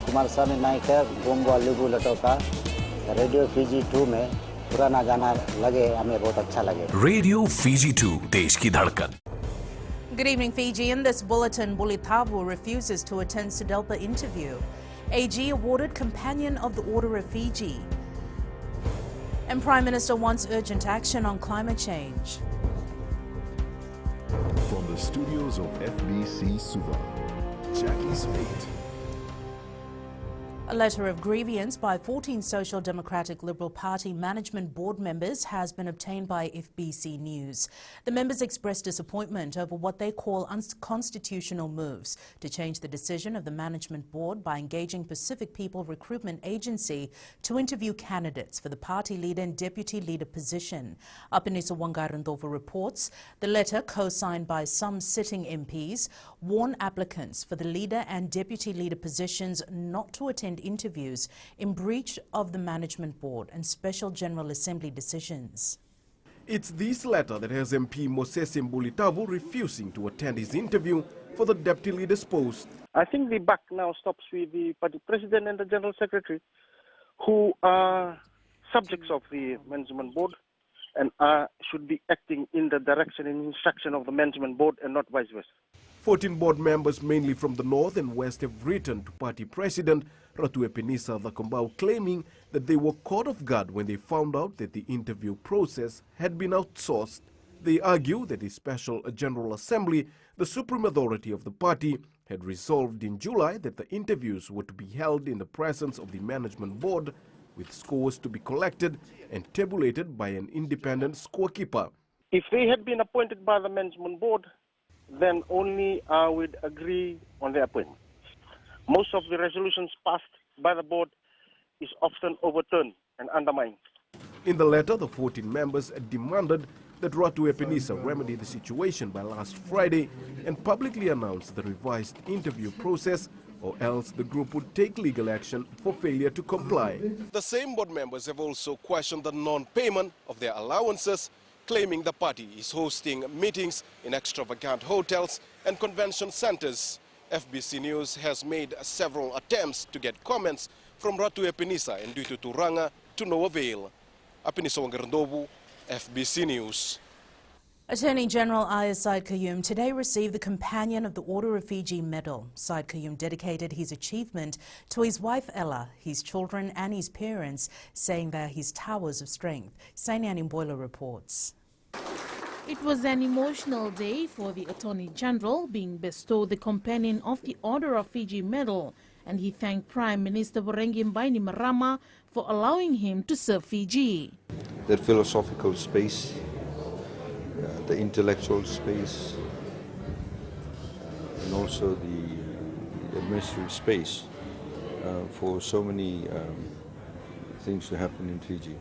कुमार स्वामी नायक गोंगो लिबू लटो का radio Fiji 2 में पुराना गाना लगे, हमें बहुत अच्छा लगे। रेडियो फीजी 2, देश की धड़कन। Good evening, Fiji. In this bulletin, Bulitavu refuses to attend Sudelpa interview. AG awarded Companion of the Order of Fiji. And Prime Minister wants urgent action on climate change. From the studios of FBC Suva, Jackie Spate. A letter of grievance by 14 Social Democratic Liberal Party Management Board members has been obtained by FBC News. The members expressed disappointment over what they call unconstitutional moves to change the decision of the Management Board by engaging Pacific People Recruitment Agency to interview candidates for the party leader and deputy leader position. Apinisa Wangarandova reports the letter, co-signed by some sitting MPs, warned applicants for the leader and deputy leader positions not to attend interviews in breach of the Management Board and Special General Assembly decisions. It's this letter that has MP Moses Bulitavu refusing to attend his interview for the deputy leader's post. I think the buck now stops with the party president and the general secretary, who are subjects of the Management Board and should be acting in the direction and instruction of the Management Board and not vice versa. 14 board members, mainly from the north and west, have written to party president Ratu Epinisa Thakombau, claiming that they were caught off guard when they found out that the interview process had been outsourced. They argue that the Special General Assembly, the supreme authority of the party, had resolved in July that the interviews were to be held in the presence of the Management Board, with scores to be collected and tabulated by an independent scorekeeper. If they had been appointed by the Management Board, then only I would agree on the appointment. Most of the resolutions passed by the board is often overturned and undermined. In the letter, the 14 members demanded that Ratu Epinisa remedy the situation by last Friday and publicly announce the revised interview process, or else the group would take legal action for failure to comply. The same board members have also questioned the non-payment of their allowances, claiming the party is hosting meetings in extravagant hotels and convention centers. FBC News has made several attempts to get comments from Ratu Epinisa and Dutu Turanga to no avail. Apinisa Wangarandobu, FBC News. Attorney General Aya Said Kayum today received the Companion of the Order of Fiji Medal. Said Kayum dedicated his achievement to his wife Ella, his children and his parents, saying they are his towers of strength. Sainian Boiler reports. It was an emotional day for the Attorney General, being bestowed the Companion of the Order of Fiji Medal, and he thanked Prime Minister Vorengi Bainimarama for allowing him to serve Fiji. That philosophical space, the intellectual space, and also the administrative space for so many things to happen in Fiji,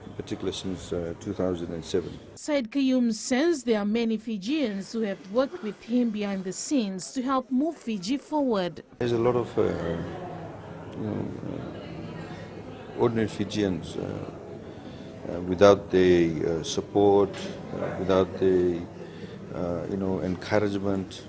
in particular since 2007. Said Kayum says there are many Fijians who have worked with him behind the scenes to help move Fiji forward. There's a lot of ordinary Fijians without the support, without the encouragement,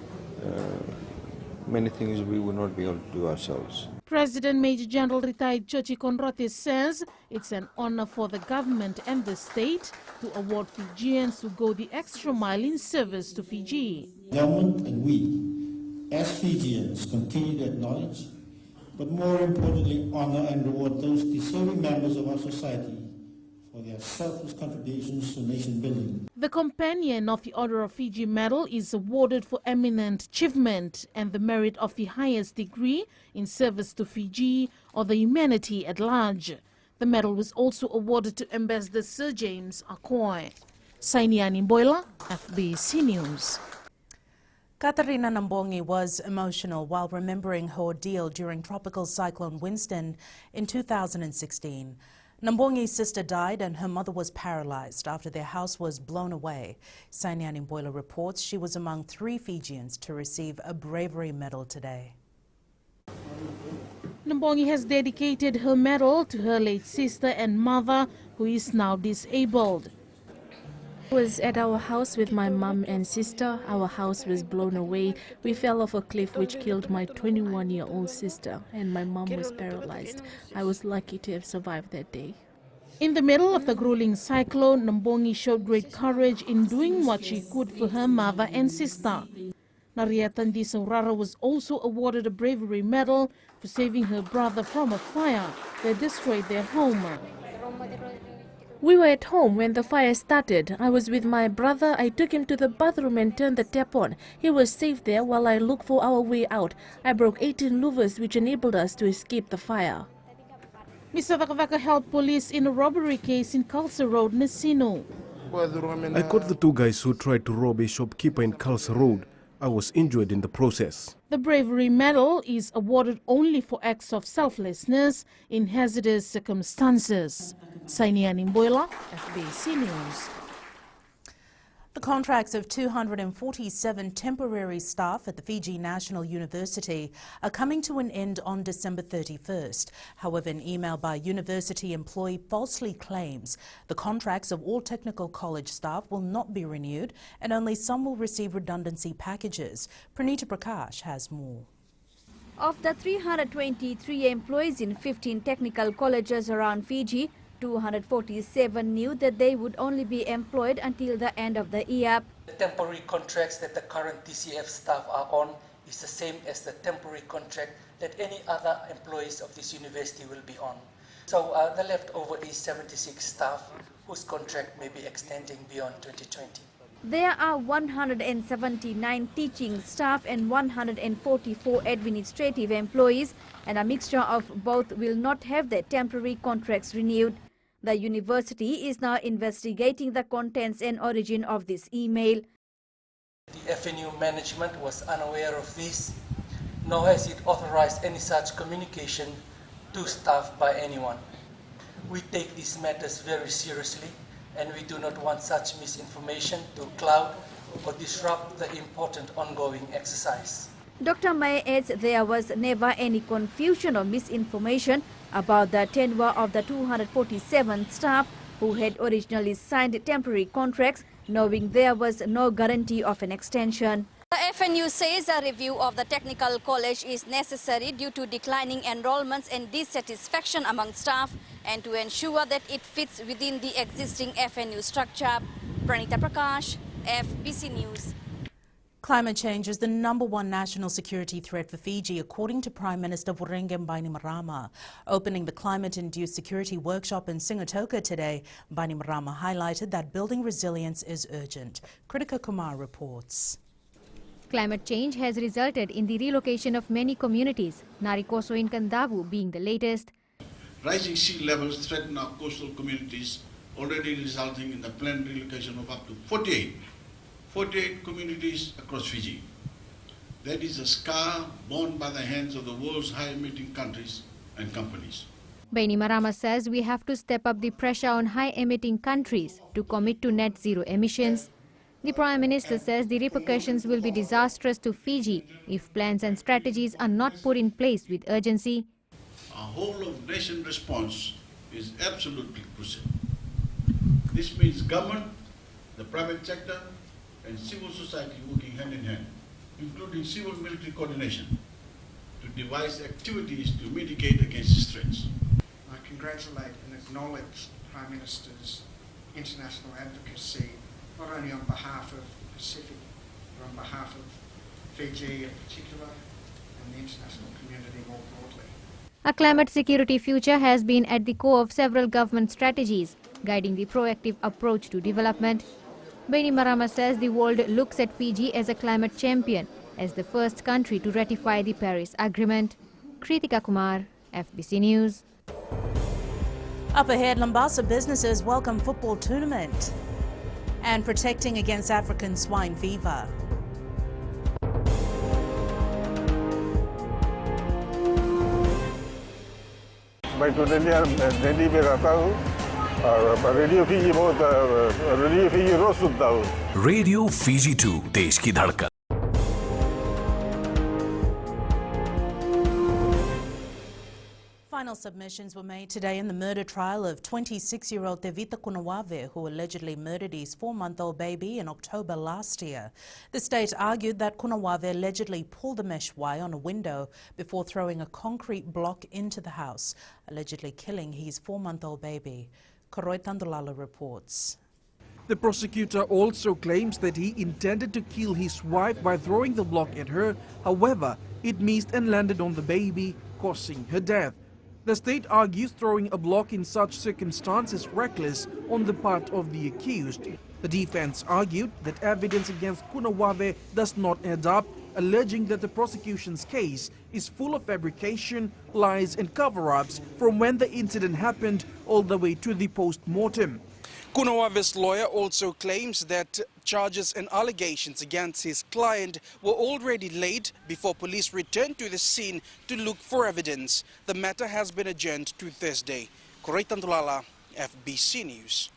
many things we would not be able to do ourselves. President Major General retired Chochi Konrate says it's an honor for the government and the state to award Fijians who go the extra mile in service to Fiji. Government and we, as Fijians, continue to acknowledge, but more importantly, honor and reward those deserving members of our society for their selfless contributions to nation building. The Companion of the Order of Fiji Medal is awarded for eminent achievement and the merit of the highest degree in service to Fiji or the humanity at large. The medal was also awarded to Ambassador Sir James Akoy. Sainiani Boila, FBC News. Katarina Nambongi was emotional while remembering her ordeal during Tropical Cyclone Winston in 2016. Nambongi's sister died and her mother was paralyzed after their house was blown away. Sainiani Boiler reports she was among 3 Fijians to receive a Bravery medal today. Nambongi has dedicated her medal to her late sister and mother, who is now disabled. I was at our house with my mum and sister. Our house was blown away. We fell off a cliff which killed my 21-year-old sister, and my mum was paralyzed. I was lucky to have survived that day. In the middle of the grueling cyclone, Nambongi showed great courage in doing what she could for her mother and sister. Nariatandi Saurara was also awarded a Bravery Medal for saving her brother from a fire that destroyed their home. We were at home when the fire started. I was with my brother. I took him to the bathroom and turned the tap on. He was safe there while I looked for our way out. I broke 18 louvers which enabled us to escape the fire. Mr. Vakavaka helped police in a robbery case in Kalsa Road, Nesino. I caught the two guys who tried to rob a shopkeeper in Kalsa Road. I was injured in the process. The Bravery Medal is awarded only for acts of selflessness in hazardous circumstances. Sainian Imboila, FBC News. The contracts of 247 temporary staff at the Fiji National University are coming to an end on December 31st. However, an email by university employee falsely claims the contracts of all technical college staff will not be renewed and only some will receive redundancy packages. Pranita Prakash has more. Of the 323 employees in 15 technical colleges around Fiji, 247 knew that they would only be employed until the end of the year. The temporary contracts that the current TCF staff are on is the same as the temporary contract that any other employees of this university will be on. So the leftover is 76 staff whose contract may be extending beyond 2020. There are 179 teaching staff and 144 administrative employees, and a mixture of both will not have their temporary contracts renewed. The university is now investigating the contents and origin of this email. The FNU management was unaware of this, nor has it authorized any such communication to staff by anyone. We take these matters very seriously, and we do not want such misinformation to cloud or disrupt the important ongoing exercise. Dr. May adds there was never any confusion or misinformation about the tenure of the 247 staff who had originally signed temporary contracts, knowing there was no guarantee of an extension. The FNU says a review of the technical college is necessary due to declining enrollments and dissatisfaction among staff, and to ensure that it fits within the existing FNU structure. Pranita Prakash, FBC News. Climate change is the #1 national security threat for Fiji, according to Prime Minister Vurengam Bainimarama. Opening the climate-induced security workshop in Singatoka today, Bainimarama highlighted that building resilience is urgent. Kritika Kumar reports. Climate change has resulted in the relocation of many communities, Narikoso in Kandavu being the latest. Rising sea levels threaten our coastal communities, already resulting in the planned relocation of up to 48 communities across Fiji. That is a scar borne by the hands of the world's high-emitting countries and companies. Bainimarama says we have to step up the pressure on high-emitting countries to commit to net zero emissions. The Prime Minister says the repercussions will be disastrous to Fiji if plans and strategies are not put in place with urgency. Our whole-of-nation response is absolutely crucial. This means government, the private sector, and civil society working hand in hand, including civil-military coordination, to devise activities to mitigate against these threats. I congratulate and acknowledge the Prime Minister's international advocacy, not only on behalf of the Pacific, but on behalf of Fiji in particular, and the international community more broadly. A climate security future has been at the core of several government strategies, guiding the proactive approach to development. Bainimarama says the world looks at Fiji as a climate champion, as the first country to ratify the Paris Agreement. Kritika Kumar, FBC News. Up ahead, Labasa businesses welcome football tournament and protecting against African swine fever. मैं तो दिल्ली में रहता हूँ और radio Fiji रोज सुनता हूँ। Radio Fiji 2 देश की धड़कन। Final submissions were made today in the murder trial of 26-year-old Tevita Kunawave, who allegedly murdered his 4-month-old baby in October last year. The state argued that Kunawave allegedly pulled a mesh wire on a window before throwing a concrete block into the house, allegedly killing his 4-month-old baby. Koroi Tandulala reports. The prosecutor also claims that he intended to kill his wife by throwing the block at her. However, it missed and landed on the baby, causing her death. The state argues throwing a block in such circumstances is reckless on the part of the accused. The defense argued that evidence against Kunawave does not add up, alleging that the prosecution's case is full of fabrication, lies and cover-ups from when the incident happened all the way to the post-mortem. Kunawave's lawyer also claims that charges and allegations against his client were already laid before police returned to the scene to look for evidence. The matter has been adjourned to Thursday. Koroi Tandulala, FBC News.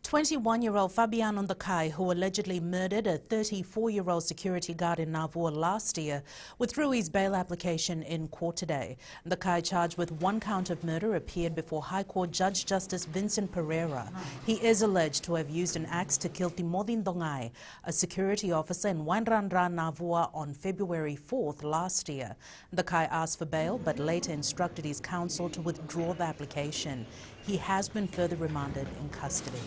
21-year-old Fabian Ondakai, who allegedly murdered a 34-year-old security guard in Navua last year, withdrew his bail application in court today. Ondakai, charged with 1 count of murder, appeared before High Court Judge Justice Vincent Pereira. He is alleged to have used an axe to kill Timothy Ndongai, a security officer in Wainranra, Navua, on February 4th last year. Ondakai asked for bail, but later instructed his counsel to withdraw the application. He has been further remanded in custody.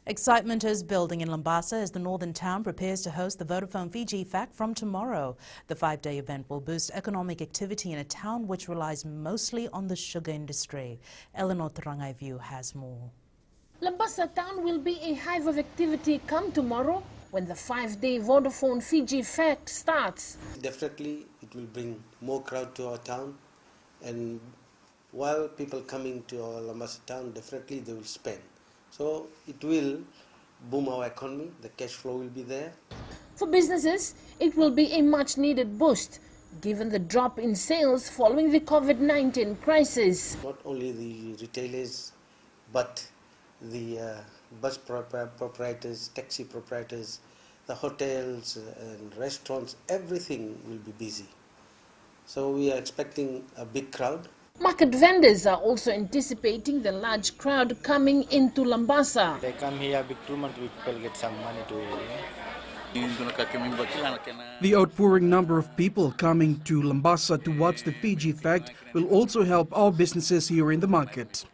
Excitement is building in Labasa as the northern town prepares to host the Vodafone Fiji FAC from tomorrow. The 5-day event will boost economic activity in a town which relies mostly on the sugar industry. Eleanor Tarangaivu has more. Labasa town will be a hive of activity come tomorrow when the 5-day Vodafone Fiji FAC starts. Definitely it will bring more crowd to our town, and while people coming to our Labasa town, definitely they will spend. So it will boom our economy, the cash flow will be there. For businesses, it will be a much needed boost given the drop in sales following the COVID-19 crisis. Not only the retailers, but the bus proprietors, taxi proprietors, the hotels and restaurants, everything will be busy. So we are expecting a big crowd. Market vendors are also anticipating the large crowd coming into Labasa. They come here, big 2 months, people get some money to The outpouring number of people coming to Labasa to watch the Fiji FAC will also help our businesses here in the market.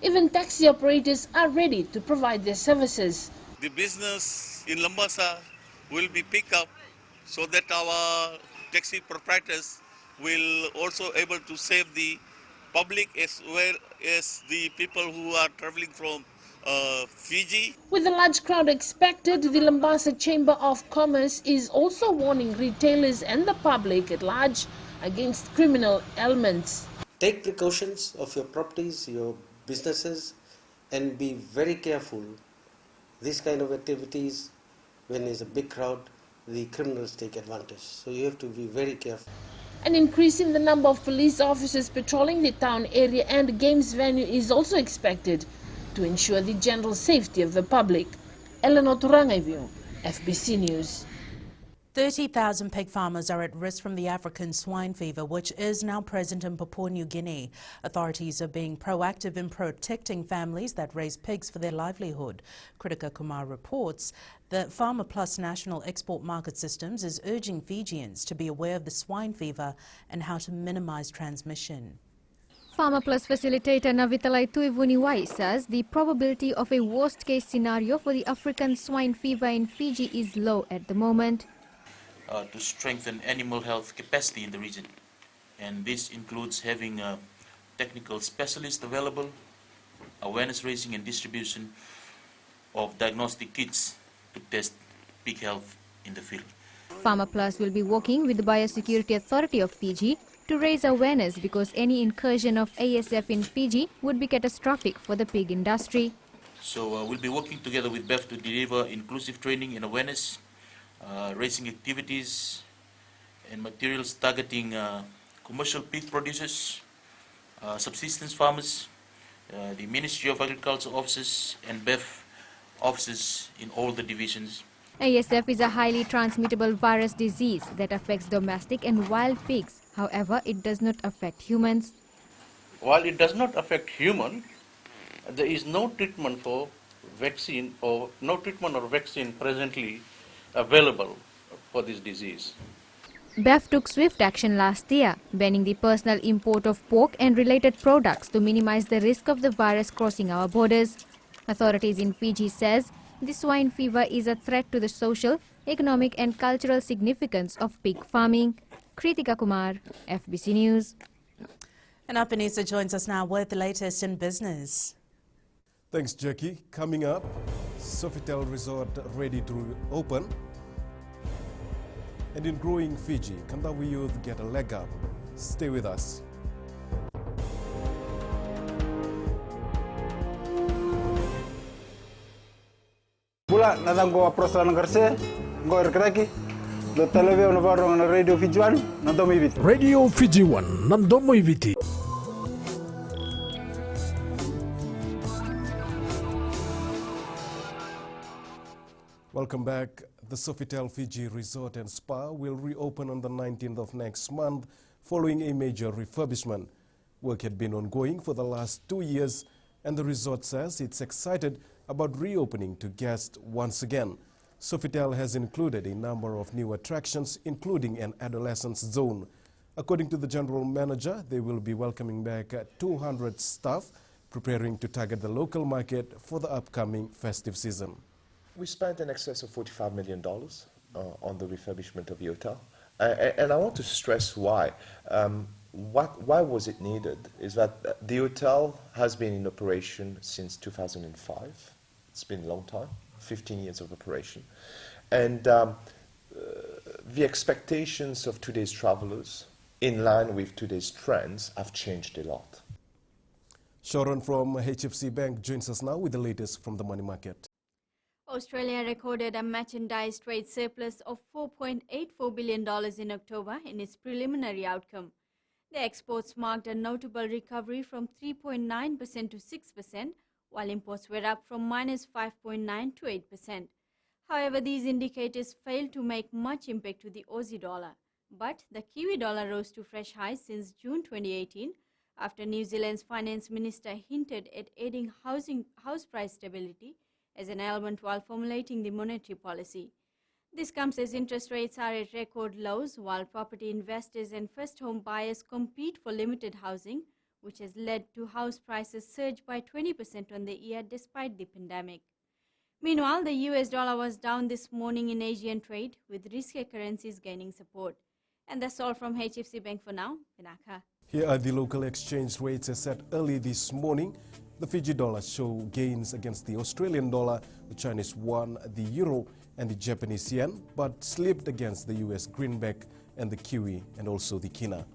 Even taxi operators are ready to provide their services. The business in Labasa will be picked up so that our taxi proprietors will also able to save the public as well as the people who are traveling from Fiji. With a large crowd expected, the Labasa Chamber of Commerce is also warning retailers and the public at large against criminal elements. Take precautions of your properties, your businesses, and be very careful. This kind of activities, when there's a big crowd, the criminals take advantage. So you have to be very careful. An increase in the number of police officers patrolling the town area and games venue is also expected to ensure the general safety of the public. Eleanor Turangaivu, FBC News. 30,000 pig farmers are at risk from the African swine fever, which is now present in Papua New Guinea. Authorities are being proactive in protecting families that raise pigs for their livelihood. Kritika Kumar reports that Farmer Plus National Export Market Systems is urging Fijians to be aware of the swine fever and how to minimize transmission. Farmer Plus facilitator Navitalai Tuivuniwai says the probability of a worst-case scenario for the African swine fever in Fiji is low at the moment. To strengthen animal health capacity in the region, and this includes having technical specialists available, awareness raising and distribution of diagnostic kits to test pig health in the field. Farmer Plus will be working with the Biosecurity Authority of Fiji to raise awareness because any incursion of ASF in Fiji would be catastrophic for the pig industry. So we'll be working together with BEF to deliver inclusive training and awareness, raising activities and materials targeting commercial pig producers, subsistence farmers, the Ministry of Agriculture officers and BEF officers in all the divisions ASF is a highly transmittable virus disease that affects domestic and wild pigs. However, it does not affect humans. While it does not affect human, there is no treatment for vaccine or no treatment or vaccine presently available for this disease. BEF took swift action last year, banning the personal import of pork and related products to minimize the risk of the virus crossing our borders. Authorities in Fiji says the swine fever is a threat to the social, economic and cultural significance of pig farming. Kritika Kumar, FBC News. And Apanisa joins us now with the latest in business. Thanks, Jackie. Coming up, Sofitel Resort ready to open. And in growing Fiji, Kandawi youth get a leg up. Stay with us. Pula nadang go aprosan garse go erkraki do televizyon varong na Radio Fiji 1 nandomo ibiti. Radio Fiji 1 nandomo ibiti. Welcome back. The Sofitel Fiji Resort and Spa will reopen on the 19th of next month following a major refurbishment. Work had been ongoing for the last 2 years, and the resort says it's excited about reopening to guests once again. Sofitel has included a number of new attractions, including an adolescence zone. According to the general manager, they will be welcoming back 200 staff, preparing to target the local market for the upcoming festive season. We spent in excess of $45 million on the refurbishment of the hotel. And I want to stress why. Why was it needed is that the hotel has been in operation since 2005. It's been a long time, 15 years of operation. And the expectations of today's travelers, in line with today's trends, have changed a lot. Sharon from HFC Bank joins us now with the latest from the money market. Australia recorded a merchandise trade surplus of $4.84 billion in October in its preliminary outcome. The exports marked a notable recovery from 3.9% to 6%, while imports were up from -5.9% to 8%. However, these indicators failed to make much impact to the Aussie dollar. But the Kiwi dollar rose to fresh highs since June 2018, after New Zealand's finance minister hinted at aiding house price stability as an element while formulating the monetary policy. This comes as interest rates are at record lows, while property investors and first-home buyers compete for limited housing, which has led to house prices surge by 20% on the year despite the pandemic. Meanwhile, the US dollar was down this morning in Asian trade, with riskier currencies gaining support. And that's all from HFC Bank for now. Vinaka. Here are the local exchange rates as set early this morning. The Fiji dollar show gains against the Australian dollar, the Chinese yuan, the euro and the Japanese yen, but slipped against the US greenback and the kiwi and also the kina.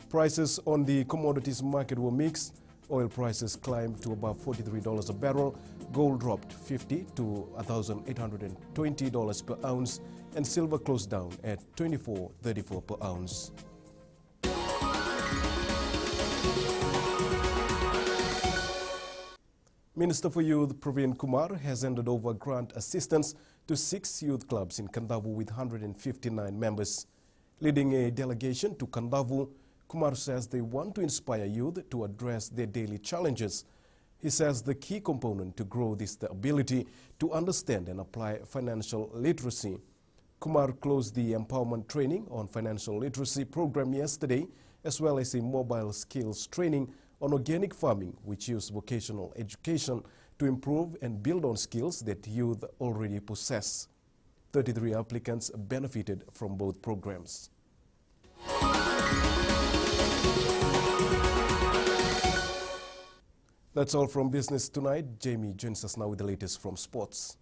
Prices on the commodities market were mixed. Oil prices climbed to above $43 a barrel. Gold dropped $50 to $1,820 per ounce, and silver closed down at $24.34 per ounce. Minister for Youth Praveen Kumar has handed over grant assistance to 6 youth clubs in Kandavu with 159 members. Leading a delegation to Kandavu, Kumar says they want to inspire youth to address their daily challenges. He says the key component to grow is the ability to understand and apply financial literacy. Kumar closed the empowerment training on financial literacy program yesterday, as well as a mobile skills training on organic farming, which use vocational education to improve and build on skills that youth already possess. 33 applicants benefited from both programs. That's all from Business Tonight. Jamie joins us now with the latest from sports.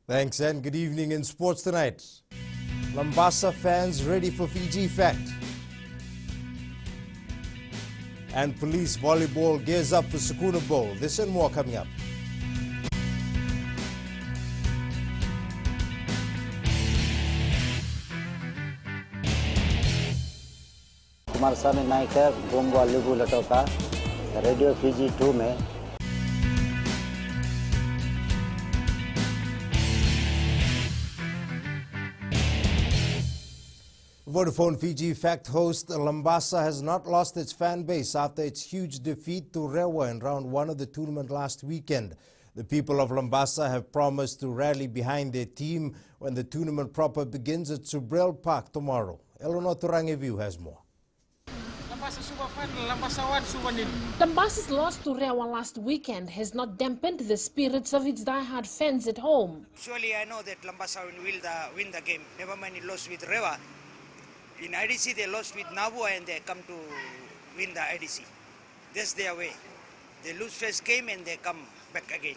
Thanks, and good evening in sports tonight. Labasa fans ready for Fiji Fact. And police volleyball gears up for Sakuna Bowl. This and more coming up. Kumar स्वामी नायक है bongo लिबू लटो का radio Fiji 2 में Vodafone Fiji Fact host Labasa has not lost its fan base after its huge defeat to Rewa in round 1 of the tournament last weekend. The people of Labasa have promised to rally behind their team when the tournament proper begins at Subrel Park tomorrow. Eleanor Turangeviu has more. Lambasa's loss to Rewa last weekend has not dampened the spirits of its die-hard fans at home. Surely I know that Labasa will win the game. Never mind it lost with Rewa. In IDC they lost with Nabua and they come to win the IDC. That's their way. They lose first game and they come back again.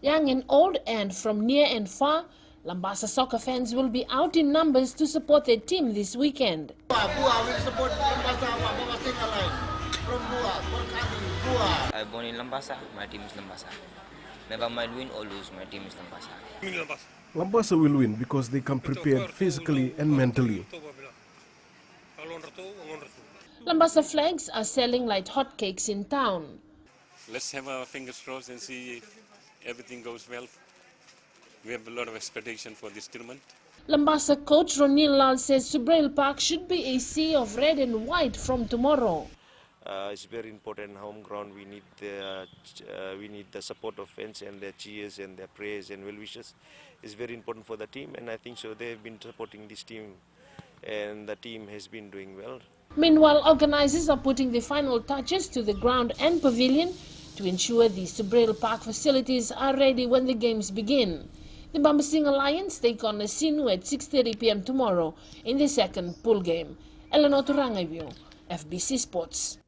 Young and old and from near and far, Labasa soccer fans will be out in numbers to support their team this weekend. Bua will support Labasa. I'm born in Labasa, my team is Labasa. Never mind win or lose, my team is Labasa. Labasa will win because they come prepared physically and mentally. Labasa flags are selling like hotcakes in town. Let's have our fingers crossed and see if everything goes well. We have a lot of expectation for this tournament. Labasa coach Ronil Lal says Subrel Park should be a sea of red and white from tomorrow. It's very important home ground. We need the support of fans and their cheers and their prayers and well wishes. It's very important for the team, and I think so. They've been supporting this team, and the team has been doing well. Meanwhile, organizers are putting the final touches to the ground and pavilion to ensure the Subrel Park facilities are ready when the games begin. The Bambasing Alliance take on Asinu at 6:30 p.m. tomorrow in the second pool game. Eleanor Turangeviu, FBC Sports.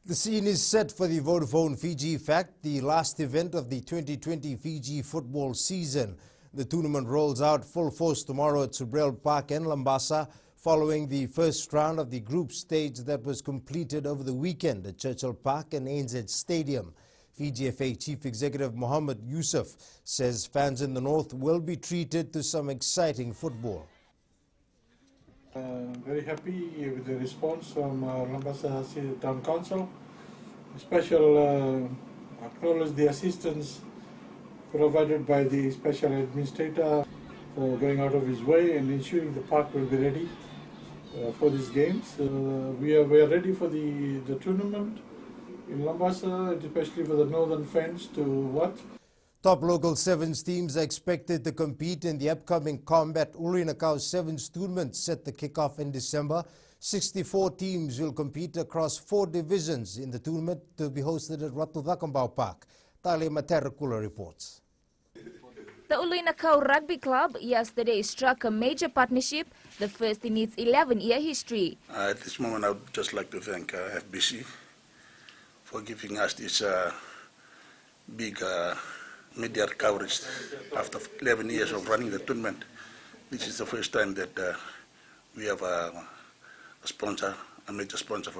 The scene is set for the Vodafone Fiji Fact, the last event of the 2020 Fiji football season. The tournament rolls out full force tomorrow at Subrel Park in Labasa, following the first round of the group stage that was completed over the weekend at Churchill Park and ANZ Stadium. Fiji FA Chief Executive Mohammed Yusuf says fans in the north will be treated to some exciting football. Very happy with the response from Labasa Town Council. Special acknowledge the assistance provided by the special administrator for going out of his way and ensuring the park will be ready for these games. We are ready for the tournament in Labasa, especially for the northern fans to watch. Top local sevens teams are expected to compete in the upcoming Combat Ulinakau Sevens tournament set to kick off in December. 64 teams will compete across 4 divisions in the tournament to be hosted at Ratu Thakambau Park. Tale Materakula reports. The Ulinakau Rugby Club yesterday struck a major partnership, the first in its 11-year history. At this moment, I would just like to thank FBC for giving us this big media coverage after 11 years of running the tournament. This is the first time that we have a sponsor, a major sponsor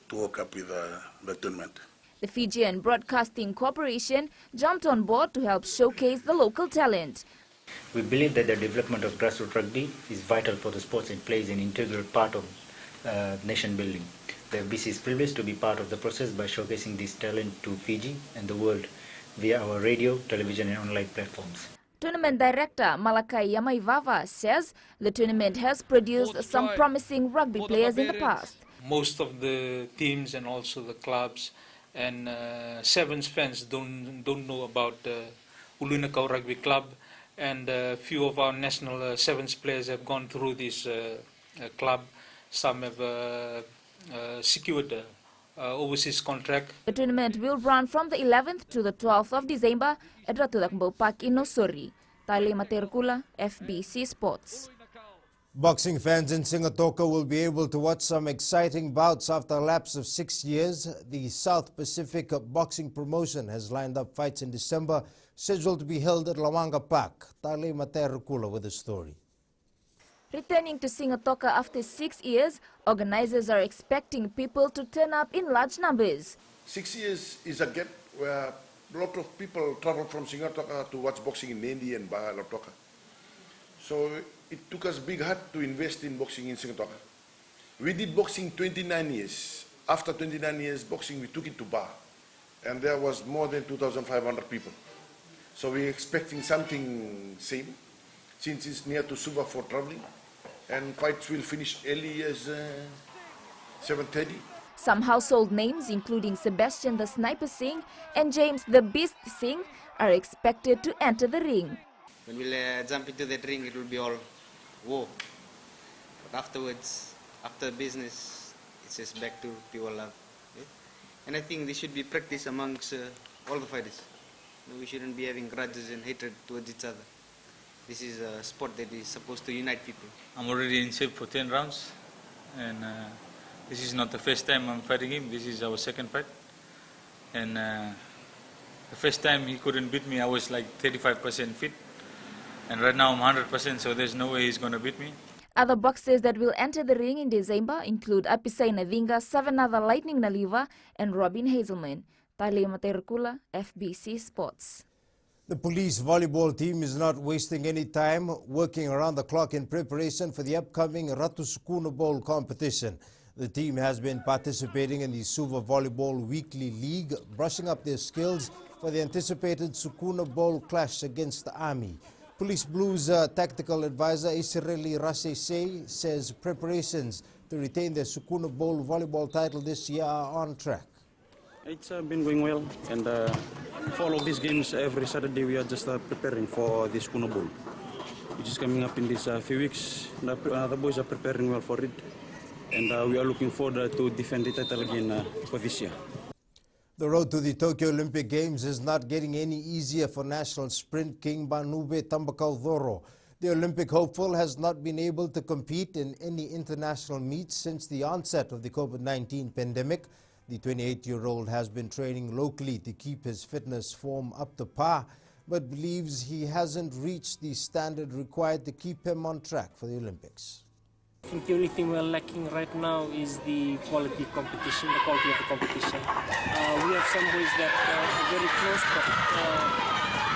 to work up with the tournament. The Fijian Broadcasting Corporation jumped on board to help showcase the local talent. We believe that the development of grassroots rugby is vital for the sports and plays an integral part of nation building. The FBC is privileged to be part of the process by showcasing this talent to Fiji and the world via our radio, television and online platforms. Tournament director Malakai Yamaivava says the tournament has produced some promising rugby players in the past. Most of the teams and also the clubs and sevens fans don't know about Ulinakau Rugby Club, and a few of our national sevens players have gone through this club. Some have secured overseas contract. The tournament will run from the 11th to the 12th of December at Ratu Thakambau Park in Nosori. Tale Materkula, FBC Sports. Boxing fans in Singatoka will be able to watch some exciting bouts after a lapse of 6 years. The South Pacific Boxing Promotion has lined up fights in December, scheduled to be held at Lawanga Park. Tale Materkula with the story. Returning to Singatoka after 6 years, organizers are expecting people to turn up in large numbers. 6 years is a gap where a lot of people travel from Singatoka to watch boxing in Nandi and Lotoka. So it took us big heart to invest in boxing in Singatoka. We did boxing 29 years. After 29 years boxing, we took it to Bar. And there was more than 2,500 people. So we're expecting something same, since it's near to Suva for traveling. and fights will finish early as 7:30. Some household names, including Sebastian the Sniper Singh and James the Beast Singh, are expected to enter the ring. When we jump into that ring, it will be all war. But afterwards, after business, it's just back to pure love. Okay? And I think this should be practiced amongst all the fighters. We shouldn't be having grudges and hatred towards each other. This is a sport that is supposed to unite people. I'm already in shape for 10 rounds, and this is not the first time I'm fighting him. This is our second fight. And the first time he couldn't beat me, I was like 35% fit. And right now I'm 100%, so there's no way he's going to beat me. Other boxers that will enter the ring in December include Apisai Navinga, Savanada Lightning Naliva, and Robin Hazelman. Talia Materkula, FBC Sports. The police volleyball team is not wasting any time working around the clock in preparation for the upcoming Ratu Sukuna Bowl competition. The team has been participating in the Suva Volleyball Weekly League, brushing up their skills for the anticipated Sukuna Bowl clash against the Army. Police Blues tactical advisor Israeli Rasese says preparations to retain their Sukuna Bowl volleyball title this year are on track. It's been going well, and for all of these games, every Saturday we are just preparing for the Sukuna Bowl, which is coming up in these few weeks. The boys are preparing well for it, and we are looking forward to defend the title again for this year. The road to the Tokyo Olympic Games is not getting any easier for national sprint king Banube Tambakaudoro. The Olympic hopeful has not been able to compete in any international meets since the onset of the COVID-19 pandemic. The 28-year-old has been training locally to keep his fitness form up to par, but believes he hasn't reached the standard required to keep him on track for the Olympics. I think the only thing we're lacking right now is the quality competition, the quality of the competition. We have some boys that are very close, but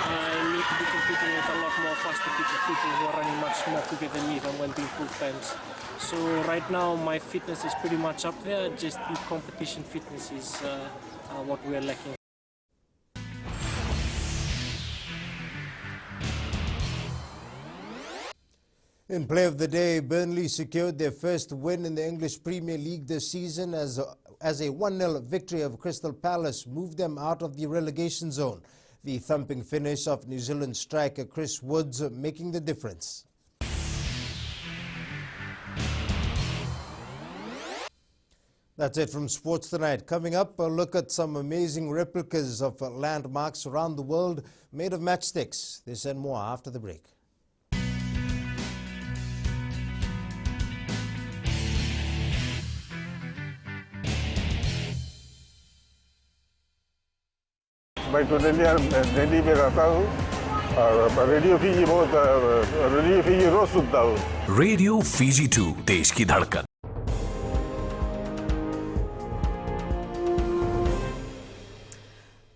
I need to be competing with a lot more faster people who are running much more quicker than me if I'm going to improve times. So right now my fitness is pretty much up there, just the competition fitness is what we are lacking. In play of the day, Burnley secured their first win in the English Premier League this season as a 1-0 victory of Crystal Palace moved them out of the relegation zone. The thumping finish of New Zealand striker Chris Woods making the difference. That's it from Sports Tonight. Coming up, a look at some amazing replicas of landmarks around the world made of matchsticks. This and more after the break. Baik tu dia jadi mereka tahu radio Fiji बहुत radio Fiji रोज सुनता हूँ. Radio Fiji 2 देश की धड़कन.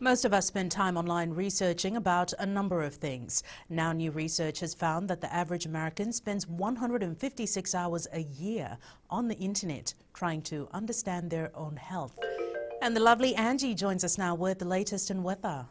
Most of us spend time online researching about a number of things. Now, new research has found that the average American spends 156 hours a year on the internet trying to understand their own health. And the lovely Angie joins us now with the latest in weather.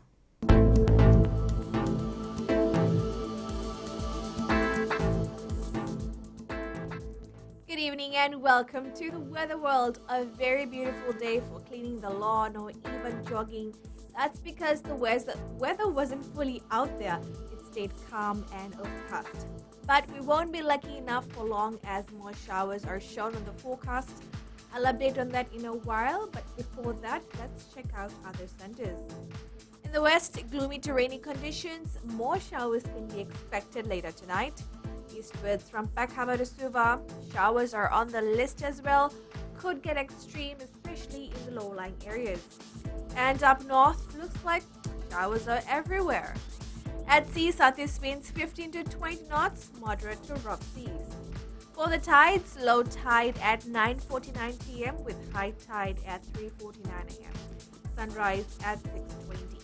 Good evening and welcome to the Weather World. A very beautiful day for cleaning the lawn or even jogging. That's because the weather wasn't fully out there. It stayed calm and overcast. But we won't be lucky enough for long as more showers are shown on the forecast. I'll update on that in a while, but before that, let's check out other centers. In the west, gloomy to rainy conditions. More showers can be expected later tonight. Eastwards from Pakhava to Suva, showers are on the list as well. Could get extreme, especially in the low-lying areas. And up north, looks like showers are everywhere. At sea, southeast winds 15 to 20 knots, moderate to rough seas. For the tides, low tide at 9:49 p.m. with high tide at 3:49 a.m. Sunrise at 6:20.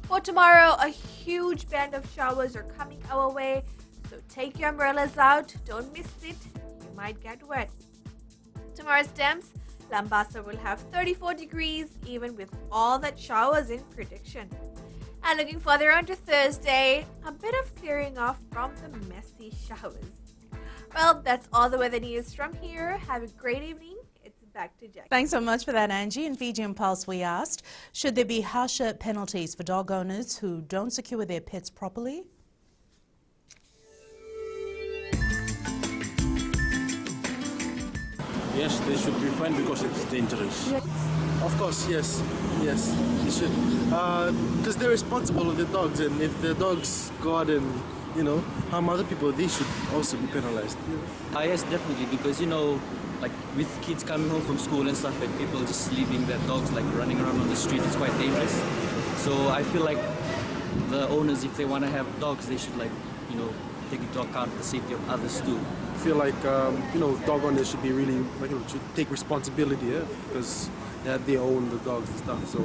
For tomorrow, a huge band of showers are coming our way, so take your umbrellas out. Don't miss it. You might get wet. Tomorrow's temps, Labasa will have 34 degrees, even with all that showers in prediction. And looking further on to Thursday, a bit of clearing off from the messy showers. Well, that's all the weather news from here. Have a great evening. It's back to Jack. Thanks so much for that, Angie. In Fijian Pulse, we asked, should there be harsher penalties for dog owners who don't secure their pets properly? Yes, they should be fined because it's dangerous. Of course, yes, you should. Because they're responsible with the dogs, and if the dogs go out and, harm other people, they should also be penalized. Yes, definitely, because, like with kids coming home from school and stuff, and people just leaving their dogs like running around on the street, it's quite dangerous. So I feel like the owners, if they want to have dogs, they should take into account the safety of others too. I feel like, dog owners should be really, should take responsibility, because they own the dogs and stuff, so.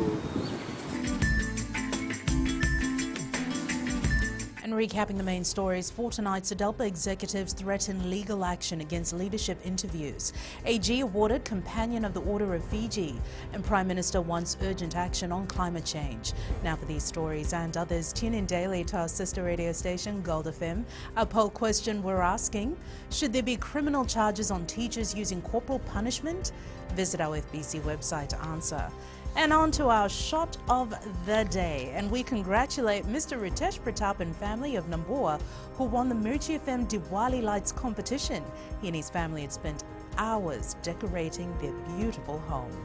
And recapping the main stories for tonight, Sudelpa executives threaten legal action against leadership interviews. AG awarded Companion of the Order of Fiji, and Prime Minister wants urgent action on climate change. Now for these stories and others, tune in daily to our sister radio station, Gold FM. Our poll question we're asking, should there be criminal charges on teachers using corporal punishment? Visit our FBC website to answer. And on to our shot of the day. And we congratulate Mr. Ritesh Pratap and family of Namboa, who won the Mirchi FM Diwali Lights competition. He and his family had spent hours decorating their beautiful home.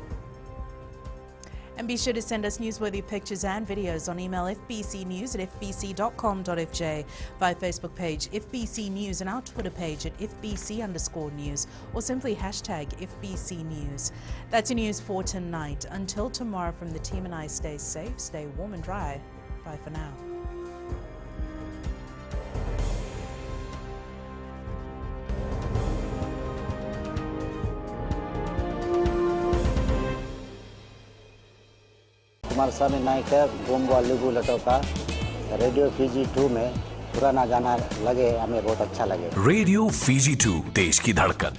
And be sure to send us newsworthy pictures and videos on email fbcnews@fbc.com.fj, via Facebook page FBC News and our Twitter page at FBC_news, or simply hashtag FBC News. That's your news for tonight. Until tomorrow, from the team and I, stay safe, stay warm and dry. Bye for now. Kumar स्वामी नायक है गोमवा लुगु लटोका radio Fiji 2 में पुराना गाना लगे हमें बहुत अच्छा लगे। Radio Fiji 2 देश की धड़कन।